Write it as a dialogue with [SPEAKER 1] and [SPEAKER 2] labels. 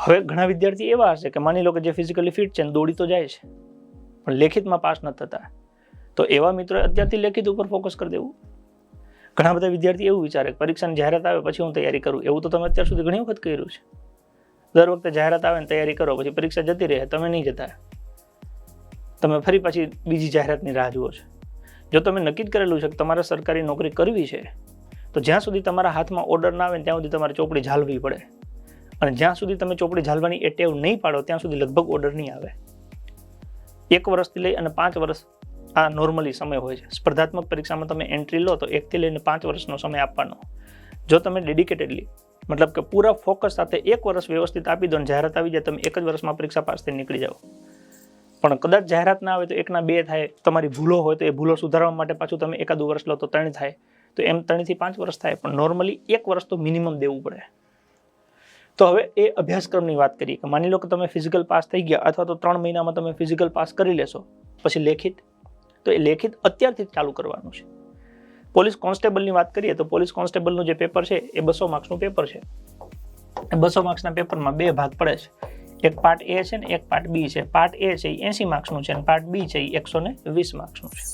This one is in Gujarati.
[SPEAKER 1] હવે ઘણા વિદ્યાર્થી એવા હશે કે માની લો કે જે ફિઝિકલી ફિટ છે ને દોડી તો જાય છે પણ લેખિતમાં પાસ નથી થતા, તો એવા મિત્રોએ અત્યારથી લેખિત ઉપર ફોકસ કરી દેવું. ઘણા બધા વિદ્યાર્થી એવું વિચારે પરીક્ષાની જાહેરાત આવે પછી હું તૈયારી કરું. એવું તો તમે અત્યાર સુધી ઘણી વખત કર્યું છે. દર વખતે જાહેરાત આવે ને તૈયારી કરો, પછી પરીક્ષા જતી રહે, તમે નહીં જતા, તમે ફરી પાછી બીજી જાહેરાતની રાહ જુઓ છો. જો તમે નક્કી જ કરેલું છે કે તમારે સરકારી નોકરી કરવી છે, તો જ્યાં સુધી તમારા હાથમાં ઓર્ડર ના આવે ને ત્યાં સુધી તમારે ચોપડી ઝાલવી પડે. અને જ્યાં સુધી તમે ચોપડી ઝાલવાની એ ટેવ નહીં પાડો ત્યાં સુધી લગભગ ઓર્ડર નહીં આવે. 1 વર્ષથી લઈ અને 5 વર્ષ આ નોર્મલી સમય હોય છે. સ્પર્ધાત્મક પરીક્ષામાં તમે એન્ટ્રી લો તો 1 થી લઈને 5 વર્ષનો સમય આપવાનો. જો તમે ડેડિકેટેડલી મતલબ કે પૂરા ફોકસ સાથે 1 વર્ષ વ્યવસ્થિત આપી દો ને જાહેરાત આવી જાય, તમે 1 જ વર્ષમાં પરીક્ષા પાસ થઈને નીકળી જાઓ. પણ કદાચ જાહેરાત ના આવે તો 1 ના 2 થાય, તમારી ભૂલો હોય તો એ ભૂલો સુધારવા માટે પાછું તમે 1 વર્ષ લો તો 3 થાય, તો એમ 3 થી 5 વર્ષ થાય. પણ નોર્મલી 1 વર્ષ તો મિનિમમ દેવું પડે. તો હવે એ અભ્યાસક્રમની વાત કરીએ કે માની લો કે તમે ફિઝિકલ પાસ થઈ ગયા અથવા તો 3 મહિનામાં તમે ફિઝિકલ પાસ કરી લેશો, પછી લેખિત, તો એ લેખિત અત્યારથી જ ચાલુ કરવાનું છે. પોલીસ કોન્સ્ટેબલની વાત કરીએ તો પોલીસ કોન્સ્ટેબલનું જે પેપર છે એ 200 માર્ક્સનું પેપર છે. 200 માર્ક્સના પેપરમાં 2 ભાગ પડે છે. એક પાર્ટ એ છે ને એક પાર્ટ બી છે. પાર્ટ એ છે એ 80 માર્ક્સનું છે અને પાર્ટ બી છે એ 120 માર્ક્સનું છે.